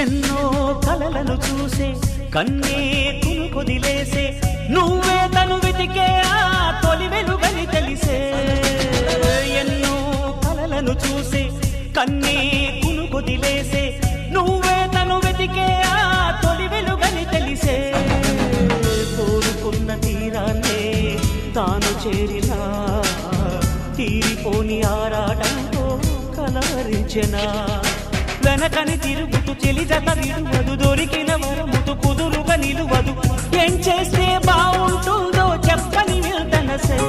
ఎన్నో కలలను చూసే కన్నే కొదిలేసే నువ్వే తను వెతికే ఆ తొలి వెలుగని తెలిసే ఎన్నో కలలను చూసే కన్నే కొదిలేసే నువ్వే తను వెతికే ఆ తొలి వెలుగని తెలిసే కోరుకున్న తీరాన్నే తాను చేరినా తీరిపోని ఆరాటంతో కలవరించెనా వెనకని తిరుగుతూ చెలిజత విడువదు దొరికిన వరముతు కుదురుగా నిలువదు ఏం చేస్తే బాగుంటుందో చెప్పని నిర్దనసే